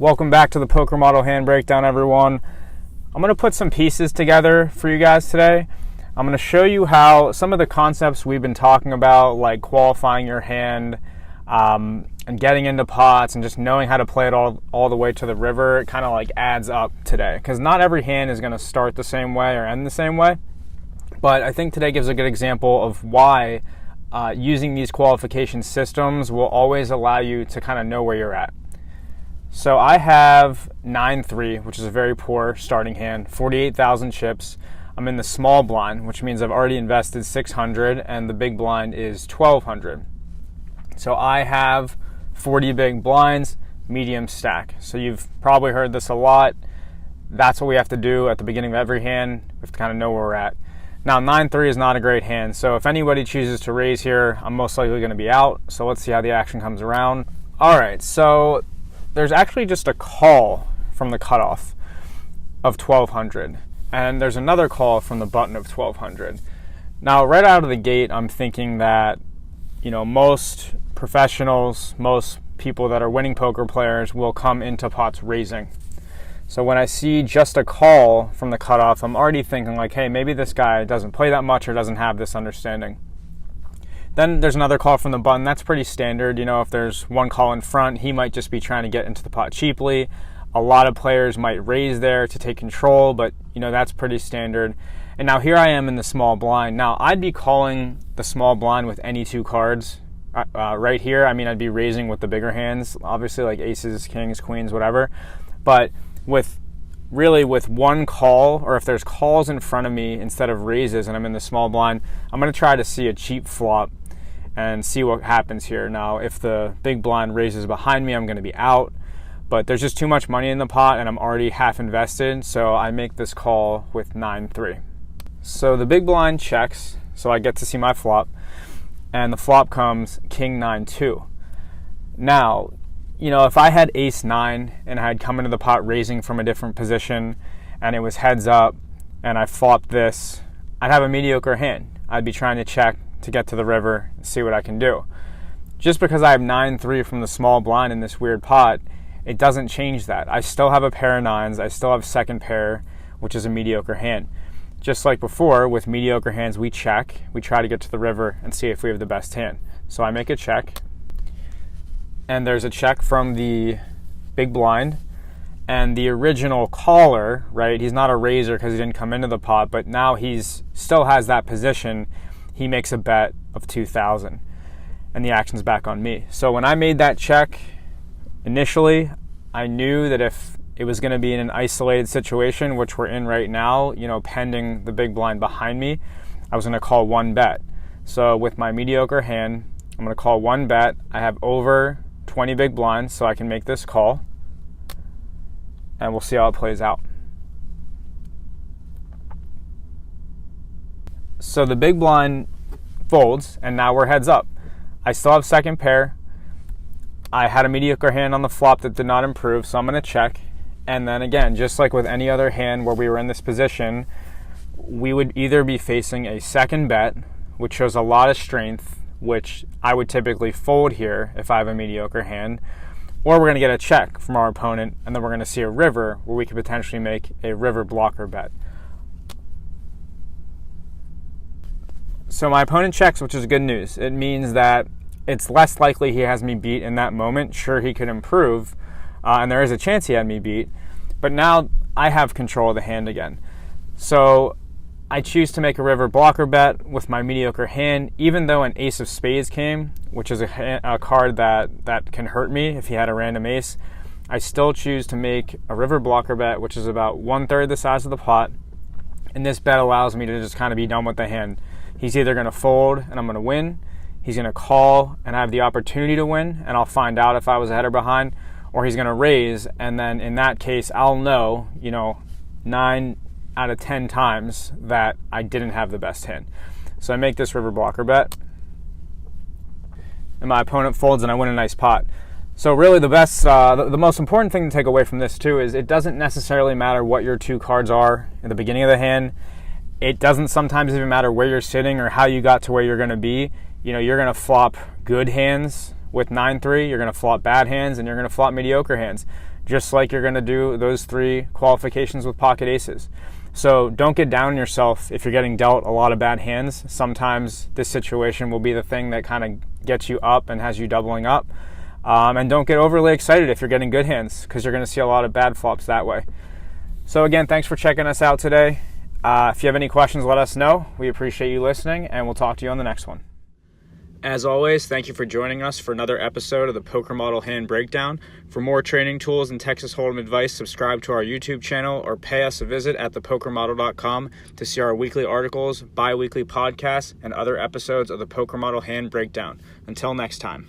Welcome back to the Poker Model Hand Breakdown, everyone. I'm going to put some pieces together for you guys today. I'm going to show you how some of the concepts we've been talking about, like qualifying your hand and getting into pots and just knowing how to play it all the way to the river, it kind of like adds up today. Because not every hand is going to start the same way or end the same way. But I think today gives a good example of why using these qualification systems will always allow you to kind of know where you're at. So I have 9-3, which is a very poor starting hand, 48,000 chips. I'm in the small blind, which means I've already invested 600, and the big blind is 1,200. So I have 40 big blinds, medium stack. So you've probably heard this a lot. That's what we have to do at the beginning of every hand. We have to kind of know where we're at. Now, 9-3 is not a great hand, so if anybody chooses to raise here, I'm most likely going to be out. So let's see how the action comes around. All right, so there's actually just a call from the cutoff of 1,200, and there's another call from the button of 1,200. Now, right out of the gate, I'm thinking that, most professionals, most people that are winning poker players will come into pots raising. So when I see just a call from the cutoff, I'm already thinking like, hey, maybe this guy doesn't play that much or doesn't have this understanding. Then there's another call from the button. That's pretty standard. If there's one call in front, he might just be trying to get into the pot cheaply. A lot of players might raise there to take control, but that's pretty standard. And now here I am in the small blind. Now I'd be calling the small blind with any two cards right here. I mean, I'd be raising with the bigger hands, obviously like aces, kings, queens, whatever. But with one call, or if there's calls in front of me instead of raises and I'm in the small blind, I'm going to try to see a cheap flop and see what happens here. Now, if the big blind raises behind me, I'm going to be out, but there's just too much money in the pot and I'm already half invested, so I make this call with 9-3. So the big blind checks, so I get to see my flop, and the flop comes king 9-2. Now, if I had ace 9 and I had come into the pot raising from a different position and it was heads up and I flopped this, I'd have a mediocre hand. I'd be trying to check to get to the river and see what I can do. Just because I have 9-3 from the small blind in this weird pot, it doesn't change that. I still have a pair of nines. I still have second pair, which is a mediocre hand. Just like before, with mediocre hands, we check. We try to get to the river and see if we have the best hand. So I make a check. And there's a check from the big blind. And the original caller, right, he's not a raiser because he didn't come into the pot, but now he's still has that position. He makes a bet of 2,000, and the action's back on me. So when I made that check initially, I knew that if it was going to be in an isolated situation, which we're in right now, pending the big blind behind me, I was going to call one bet. So with my mediocre hand, I'm going to call one bet. I have over 20 big blinds, so I can make this call, and we'll see how it plays out. So the big blind folds, and now we're heads up. I still have second pair. I had a mediocre hand on the flop that did not improve, so I'm going to check. And then again, just like with any other hand where we were in this position, we would either be facing a second bet, which shows a lot of strength, which I would typically fold here if I have a mediocre hand, or we're going to get a check from our opponent, and then we're going to see a river where we could potentially make a river blocker bet. So my opponent checks, which is good news. It means that it's less likely he has me beat in that moment. Sure, he could improve, and there is a chance he had me beat, but now I have control of the hand again. So I choose to make a river blocker bet with my mediocre hand, even though an ace of spades came, which is a card that can hurt me if he had a random ace. I still choose to make a river blocker bet, which is about 1/3 the size of the pot, and this bet allows me to just kind of be done with the hand. He's either going to fold and I'm going to win, he's going to call and I have the opportunity to win, and I'll find out if I was ahead or behind, or he's going to raise, and then in that case I'll know, 9 out of 10 times that I didn't have the best hand. So I make this river blocker bet, and my opponent folds and I win a nice pot. So really the most important thing to take away from this too is it doesn't necessarily matter what your two cards are at the beginning of the hand. It doesn't sometimes even matter where you're sitting or how you got to where you're going to be. You're going to flop good hands with 9-3, you're going to flop bad hands, and you're going to flop mediocre hands. just like you're going to do those 3 qualifications with pocket aces. So don't get down on yourself if you're getting dealt a lot of bad hands. Sometimes this situation will be the thing that kind of gets you up and has you doubling up. And don't get overly excited if you're getting good hands, because you're going to see a lot of bad flops that way. So again, thanks for checking us out today. If you have any questions, let us know. We appreciate you listening, and we'll talk to you on the next one. As always, thank you for joining us for another episode of the Poker Model Hand Breakdown. For more training tools and Texas Hold'em advice, subscribe to our YouTube channel or pay us a visit at thepokermodel.com to see our weekly articles, bi-weekly podcasts, and other episodes of the Poker Model Hand Breakdown. Until next time.